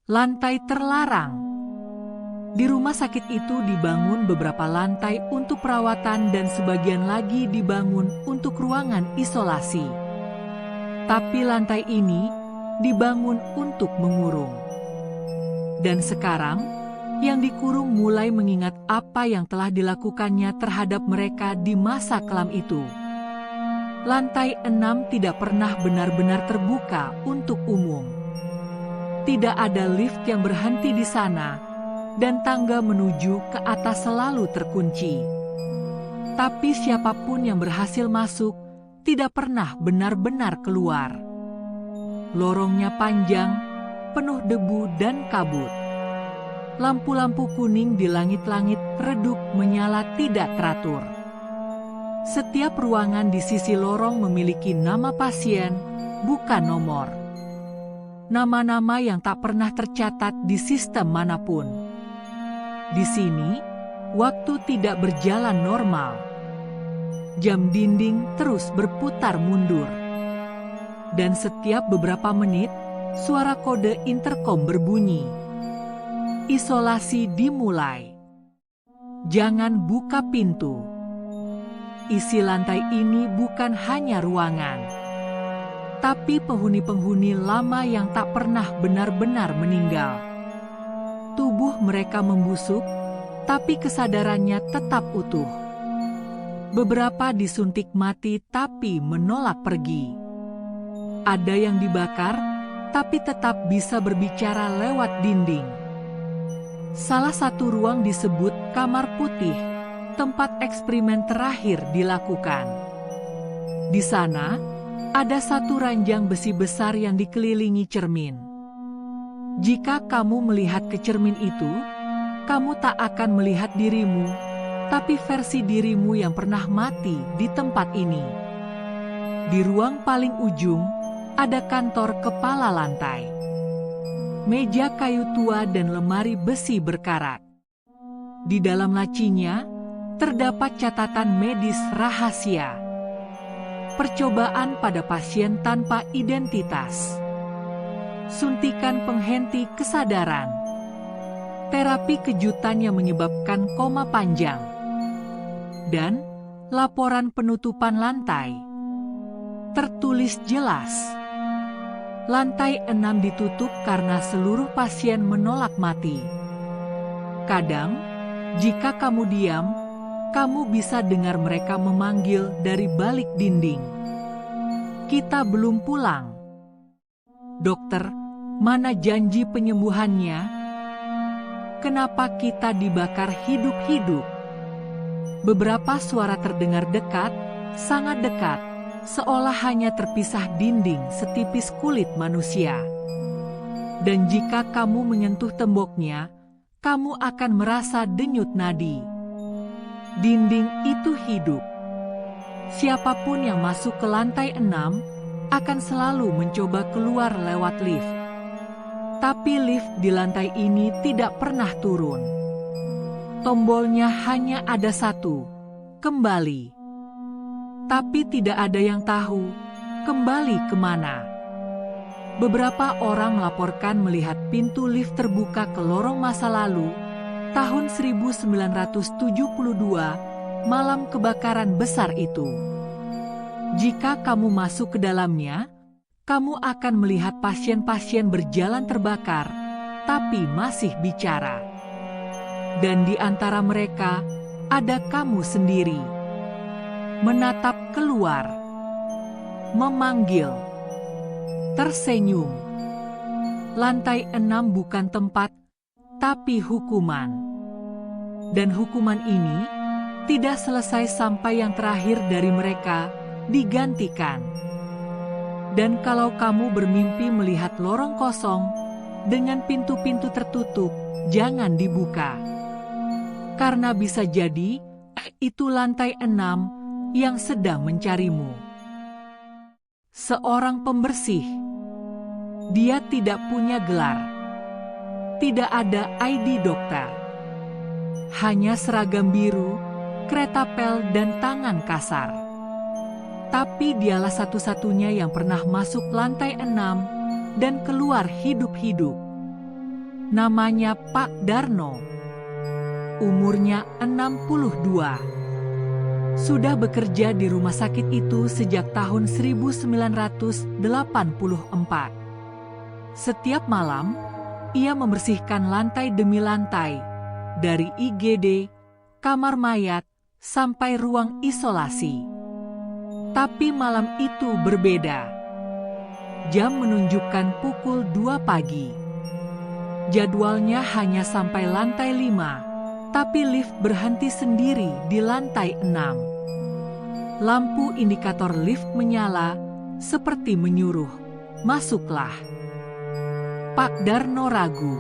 Lantai terlarang. Di rumah sakit itu dibangun beberapa lantai untuk perawatan dan sebagian lagi dibangun untuk ruangan isolasi. Tapi lantai ini dibangun untuk mengurung. Dan sekarang, yang dikurung mulai mengingat apa yang telah dilakukannya terhadap mereka di masa kelam itu. Lantai 6 tidak pernah benar-benar terbuka untuk umum. Tidak ada lift yang berhenti di sana, dan tangga menuju ke atas selalu terkunci. Tapi siapapun yang berhasil masuk tidak pernah benar-benar keluar. Lorongnya panjang, penuh debu dan kabut. Lampu-lampu kuning di langit-langit redup menyala tidak teratur. Setiap ruangan di sisi lorong memiliki nama pasien, bukan nomor. Nama-nama yang tak pernah tercatat di sistem manapun. Di sini, waktu tidak berjalan normal. Jam dinding terus berputar mundur. Dan setiap beberapa menit, suara kode intercom berbunyi. Isolasi dimulai. Jangan buka pintu. Isi lantai ini bukan hanya ruangan, tapi penghuni-penghuni lama yang tak pernah benar-benar meninggal. Tubuh mereka membusuk, tapi kesadarannya tetap utuh. Beberapa disuntik mati tapi menolak pergi. Ada yang dibakar, tapi tetap bisa berbicara lewat dinding. Salah satu ruang disebut Kamar Putih, tempat eksperimen terakhir dilakukan. Di sana, ada satu ranjang besi besar yang dikelilingi cermin. Jika kamu melihat ke cermin itu, kamu tak akan melihat dirimu, tapi versi dirimu yang pernah mati di tempat ini. Di ruang paling ujung, ada kantor kepala lantai. Meja kayu tua dan lemari besi berkarat. Di dalam lacinya, terdapat catatan medis rahasia. Percobaan pada pasien tanpa identitas. Suntikan penghenti kesadaran. Terapi kejutan yang menyebabkan koma panjang. Dan laporan penutupan lantai. Tertulis jelas. Lantai 6 ditutup karena seluruh pasien menolak mati. Kadang, jika kamu diam, kamu bisa dengar mereka memanggil dari balik dinding. Kita belum pulang. Dokter, mana janji penyembuhannya? Kenapa kita dibakar hidup-hidup? Beberapa suara terdengar dekat, sangat dekat, seolah hanya terpisah dinding setipis kulit manusia. Dan jika kamu menyentuh temboknya, kamu akan merasa denyut nadi. Dinding itu hidup. Siapapun yang masuk ke lantai 6 akan selalu mencoba keluar lewat lift. Tapi lift di lantai ini tidak pernah turun. Tombolnya hanya ada satu, kembali. Tapi tidak ada yang tahu, kembali kemana. Beberapa orang melaporkan melihat pintu lift terbuka ke lorong masa lalu, tahun 1972, malam kebakaran besar itu. Jika kamu masuk ke dalamnya, kamu akan melihat pasien-pasien berjalan terbakar, tapi masih bicara. Dan di antara mereka, ada kamu sendiri. Menatap keluar. Memanggil. Tersenyum. Lantai 6 bukan tempat, tapi hukuman. Dan hukuman ini tidak selesai sampai yang terakhir dari mereka digantikan. Dan kalau kamu bermimpi melihat lorong kosong dengan pintu-pintu tertutup, jangan dibuka. Karena bisa jadi itu lantai 6 yang sedang mencarimu. Seorang pembersih. Dia tidak punya gelar. Tidak ada ID dokter. Hanya seragam biru, kereta pel dan tangan kasar. Tapi dialah satu-satunya yang pernah masuk lantai 6 dan keluar hidup-hidup. Namanya Pak Darno. Umurnya 62. Sudah bekerja di rumah sakit itu sejak tahun 1984. Setiap malam, ia membersihkan lantai demi lantai, dari IGD, kamar mayat, sampai ruang isolasi. Tapi malam itu berbeda. Jam menunjukkan pukul 2 pagi. Jadwalnya hanya sampai lantai 5, tapi lift berhenti sendiri di lantai 6. Lampu indikator lift menyala, seperti menyuruh, "Masuklah." Pak Darno ragu.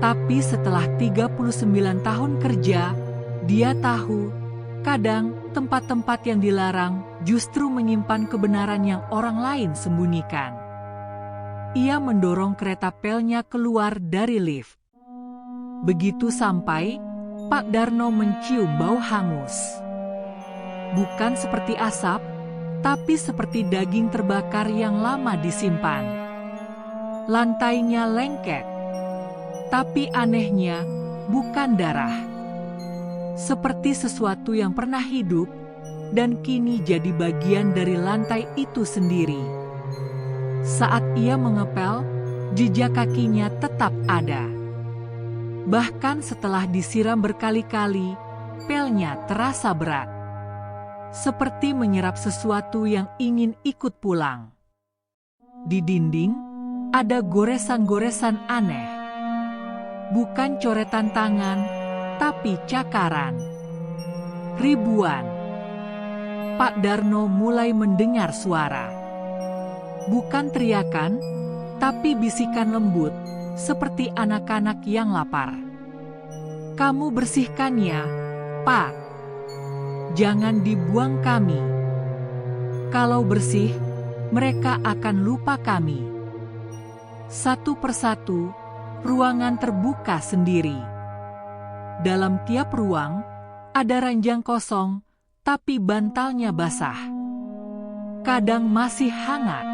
Tapi setelah 39 tahun kerja, dia tahu, kadang tempat-tempat yang dilarang justru menyimpan kebenaran yang orang lain sembunyikan. Ia mendorong kereta pelnya keluar dari lift. Begitu sampai, Pak Darno mencium bau hangus. Bukan seperti asap, tapi seperti daging terbakar yang lama disimpan. Lantainya lengket, tapi anehnya bukan darah. Seperti sesuatu yang pernah hidup dan kini jadi bagian dari lantai itu sendiri. Saat ia mengepel, jejak kakinya tetap ada. Bahkan setelah disiram berkali-kali, pelnya terasa berat. Seperti menyerap sesuatu yang ingin ikut pulang. Di dinding, ada goresan-goresan aneh. Bukan coretan tangan, tapi cakaran. Ribuan. Pak Darno mulai mendengar suara. Bukan teriakan, tapi bisikan lembut, seperti anak-anak yang lapar. "Kamu bersihkannya, Pak. Jangan dibuang kami. Kalau bersih, mereka akan lupa kami." Satu persatu, ruangan terbuka sendiri. Dalam tiap ruang, ada ranjang kosong, tapi bantalnya basah. Kadang masih hangat.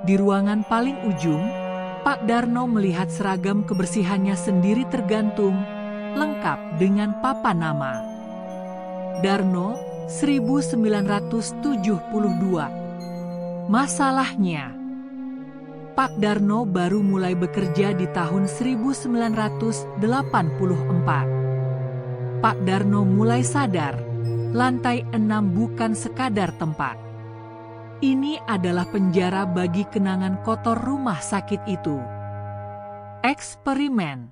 Di ruangan paling ujung, Pak Darno melihat seragam kebersihannya sendiri tergantung, lengkap dengan papan nama. Darno, 1972. Masalahnya, Pak Darno baru mulai bekerja di tahun 1984. Pak Darno mulai sadar, lantai 6 bukan sekadar tempat. Ini adalah penjara bagi kenangan kotor rumah sakit itu. Eksperimen.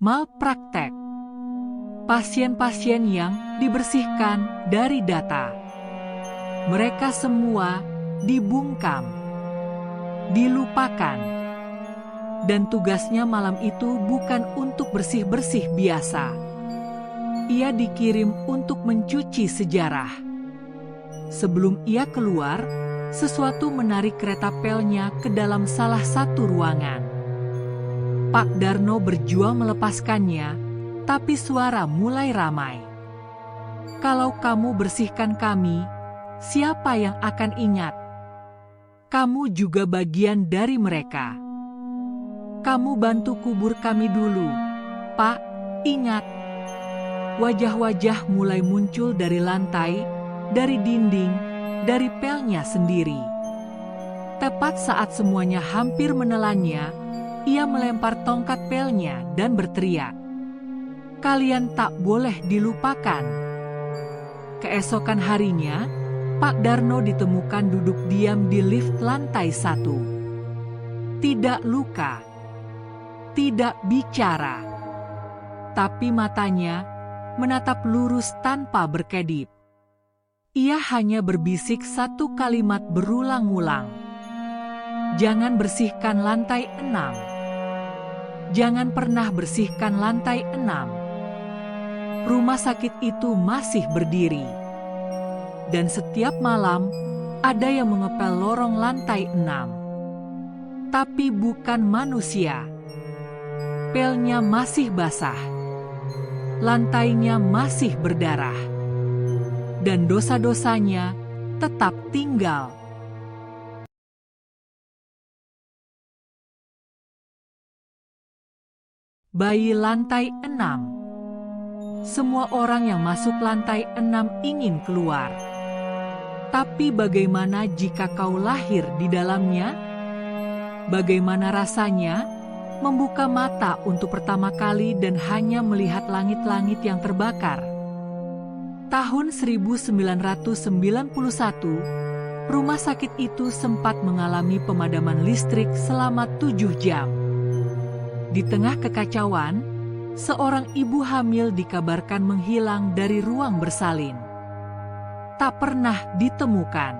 Malpraktek. Pasien-pasien yang dibersihkan dari data. Mereka semua dibungkam. Dilupakan. Dan tugasnya malam itu bukan untuk bersih-bersih biasa. Ia dikirim untuk mencuci sejarah. Sebelum ia keluar, sesuatu menarik kereta pelnya ke dalam salah satu ruangan. Pak Darno berjuang melepaskannya, tapi suara mulai ramai. "Kalau kamu bersihkan kami, siapa yang akan ingat? Kamu juga bagian dari mereka. Kamu bantu kubur kami dulu, Pak, ingat." Wajah-wajah mulai muncul dari lantai, dari dinding, dari pelnya sendiri. Tepat saat semuanya hampir menelannya, ia melempar tongkat pelnya dan berteriak, "Kalian tak boleh dilupakan." Keesokan harinya, Pak Darno ditemukan duduk diam di lift lantai 1. Tidak luka, tidak bicara, tapi matanya menatap lurus tanpa berkedip. Ia hanya berbisik satu kalimat berulang-ulang. "Jangan bersihkan lantai 6. Jangan pernah bersihkan lantai 6. Rumah sakit itu masih berdiri. Dan setiap malam, ada yang mengepel lorong lantai 6. Tapi bukan manusia. Pelnya masih basah. Lantainya masih berdarah. Dan dosa-dosanya tetap tinggal. Bayi lantai 6. Semua orang yang masuk lantai 6 ingin keluar. Tapi bagaimana jika kau lahir di dalamnya? Bagaimana rasanya membuka mata untuk pertama kali dan hanya melihat langit-langit yang terbakar? Tahun 1991, rumah sakit itu sempat mengalami pemadaman listrik selama 7 jam. Di tengah kekacauan, seorang ibu hamil dikabarkan menghilang dari ruang bersalin. Tak pernah ditemukan.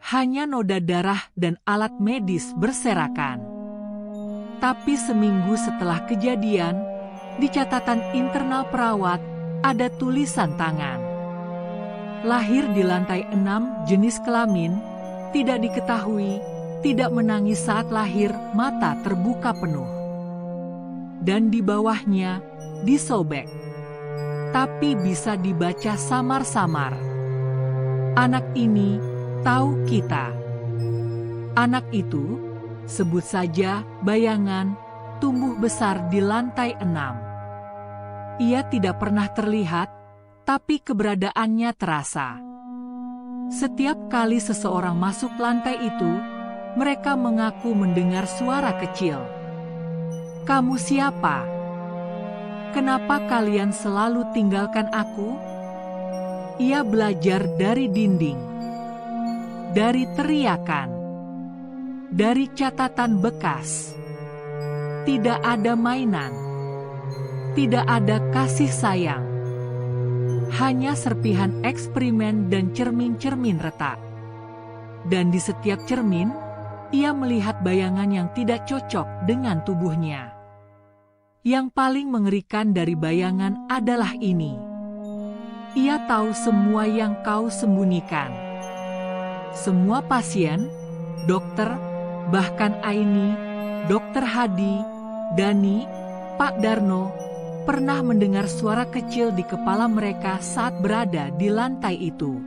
Hanya noda darah dan alat medis berserakan. Tapi seminggu setelah kejadian, di catatan internal perawat ada tulisan tangan. Lahir di lantai 6, jenis kelamin, tidak diketahui, tidak menangis saat lahir, mata terbuka penuh. Dan di bawahnya disobek. Tapi bisa dibaca samar-samar. Anak ini tahu kita. Anak itu, sebut saja bayangan, tumbuh besar di lantai 6. Ia tidak pernah terlihat, tapi keberadaannya terasa. Setiap kali seseorang masuk lantai itu, mereka mengaku mendengar suara kecil. Kamu siapa? Kenapa kalian selalu tinggalkan aku? Ia belajar dari dinding. Dari teriakan, dari catatan bekas, tidak ada mainan, tidak ada kasih sayang, hanya serpihan eksperimen dan cermin-cermin retak. Dan di setiap cermin, ia melihat bayangan yang tidak cocok dengan tubuhnya. Yang paling mengerikan dari bayangan adalah ini. Ia tahu semua yang kau sembunyikan. Semua pasien, dokter, bahkan Aini, Dokter Hadi, Dani, Pak Darno, pernah mendengar suara kecil di kepala mereka saat berada di lantai itu.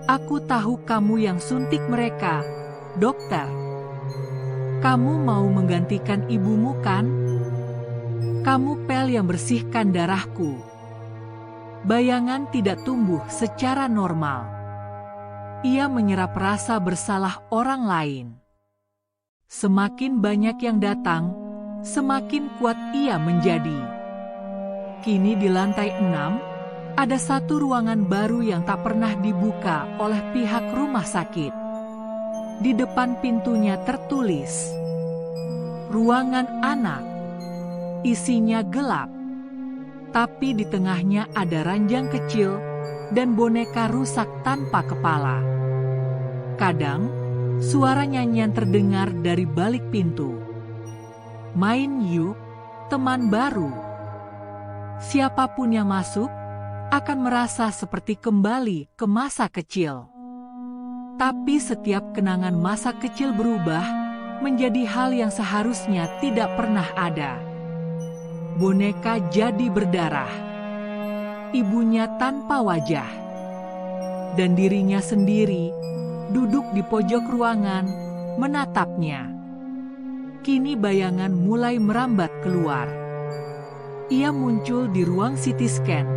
Aku tahu kamu yang suntik mereka, dokter. Kamu mau menggantikan ibumu kan? Kamu pel yang bersihkan darahku. Bayangan tidak tumbuh secara normal. Ia menyerap rasa bersalah orang lain. Semakin banyak yang datang, semakin kuat ia menjadi. Kini di lantai 6, ada satu ruangan baru yang tak pernah dibuka oleh pihak rumah sakit. Di depan pintunya tertulis, "Ruangan anak." Isinya gelap. Tapi di tengahnya ada ranjang kecil dan boneka rusak tanpa kepala. Kadang, suara nyanyian terdengar dari balik pintu. Main yuk, teman baru. Siapapun yang masuk akan merasa seperti kembali ke masa kecil. Tapi setiap kenangan masa kecil berubah menjadi hal yang seharusnya tidak pernah ada. Boneka jadi berdarah. Ibunya tanpa wajah, dan dirinya sendiri duduk di pojok ruangan menatapnya. Kini bayangan mulai merambat keluar. Ia muncul di ruang CT scan,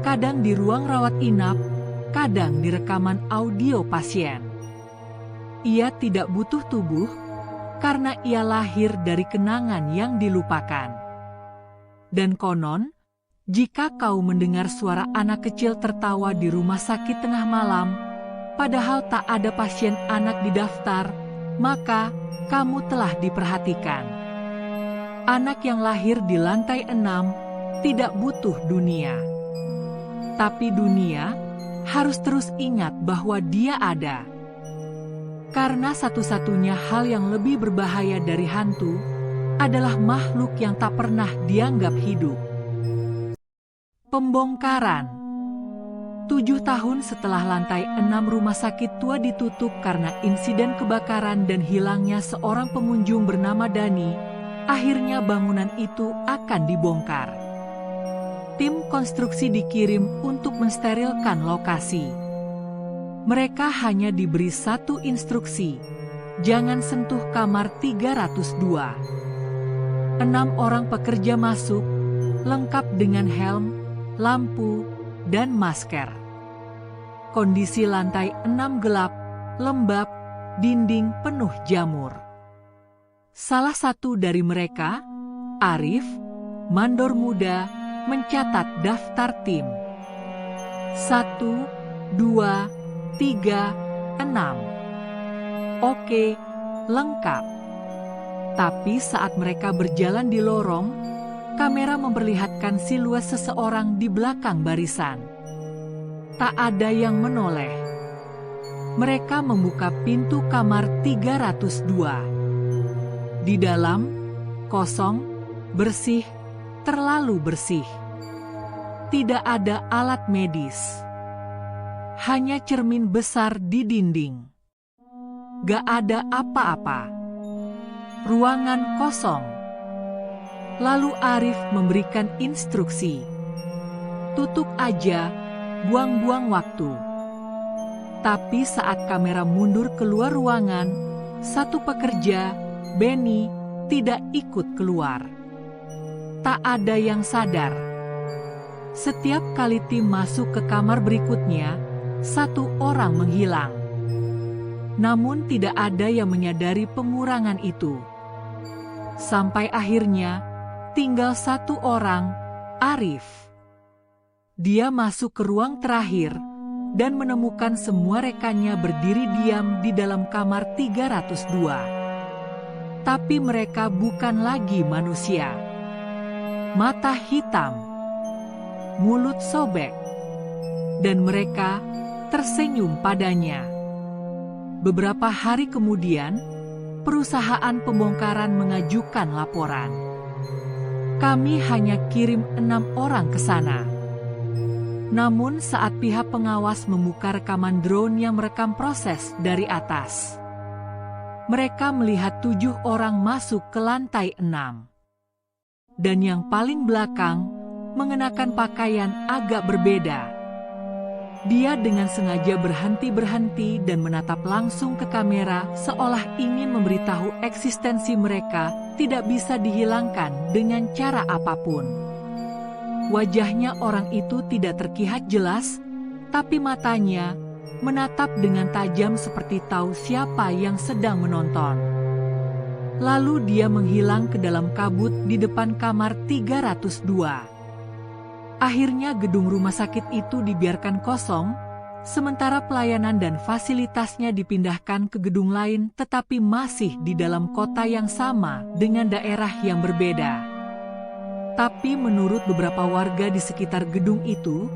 kadang di ruang rawat inap, kadang di rekaman audio pasien. Ia tidak butuh tubuh karena ia lahir dari kenangan yang dilupakan. Dan konon, jika kau mendengar suara anak kecil tertawa di rumah sakit tengah malam, padahal tak ada pasien anak di daftar, maka kamu telah diperhatikan. Anak yang lahir di lantai 6 tidak butuh dunia. Tapi dunia harus terus ingat bahwa dia ada. Karena satu-satunya hal yang lebih berbahaya dari hantu adalah makhluk yang tak pernah dianggap hidup. Pembongkaran. 7 tahun setelah lantai 6 rumah sakit tua ditutup karena insiden kebakaran dan hilangnya seorang pengunjung bernama Dani, akhirnya bangunan itu akan dibongkar. Tim konstruksi dikirim untuk mensterilkan lokasi. Mereka hanya diberi satu instruksi, jangan sentuh kamar 302. 6 orang pekerja masuk, lengkap dengan helm, lampu, dan masker. Kondisi lantai 6 gelap, lembab, dinding penuh jamur. Salah satu dari mereka, Arif, mandor muda, mencatat daftar tim. 1, 2, 3, 6. Oke, lengkap. Tapi saat mereka berjalan di lorong, kamera memperlihatkan siluet seseorang di belakang barisan. Tak ada yang menoleh. Mereka membuka pintu kamar 302. Di dalam, kosong, bersih, terlalu bersih. Tidak ada alat medis. Hanya cermin besar di dinding. Gak ada apa-apa. Ruangan kosong. Lalu Arif memberikan instruksi. Tutup aja, buang-buang waktu. Tapi saat kamera mundur keluar ruangan, satu pekerja, Benny, tidak ikut keluar. Tak ada yang sadar. Setiap kali tim masuk ke kamar berikutnya, satu orang menghilang. Namun tidak ada yang menyadari pengurangan itu. Sampai akhirnya, tinggal satu orang, Arif. Dia masuk ke ruang terakhir dan menemukan semua rekannya berdiri diam di dalam kamar 302. Tapi mereka bukan lagi manusia. Mata hitam, mulut sobek, dan mereka tersenyum padanya. Beberapa hari kemudian, perusahaan pembongkaran mengajukan laporan. Kami hanya kirim 6 orang ke sana. Namun saat pihak pengawas membuka rekaman drone yang merekam proses dari atas, mereka melihat 7 orang masuk ke lantai 6. Dan yang paling belakang mengenakan pakaian agak berbeda. Dia dengan sengaja berhenti dan menatap langsung ke kamera seolah ingin memberitahu eksistensi mereka tidak bisa dihilangkan dengan cara apapun. Wajahnya orang itu tidak terlihat jelas, tapi matanya menatap dengan tajam seperti tahu siapa yang sedang menonton. Lalu dia menghilang ke dalam kabut di depan kamar 302. Akhirnya gedung rumah sakit itu dibiarkan kosong, sementara pelayanan dan fasilitasnya dipindahkan ke gedung lain tetapi masih di dalam kota yang sama dengan daerah yang berbeda. Tapi menurut beberapa warga di sekitar gedung itu,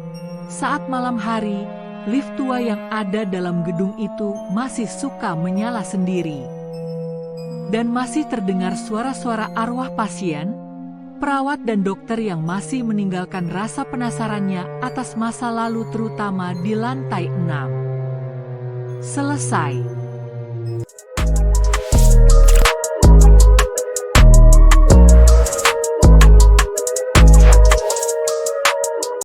saat malam hari, lift tua yang ada dalam gedung itu masih suka menyala sendiri. Dan masih terdengar suara-suara arwah pasien, perawat dan dokter yang masih meninggalkan rasa penasarannya atas masa lalu terutama di lantai 6. Selesai.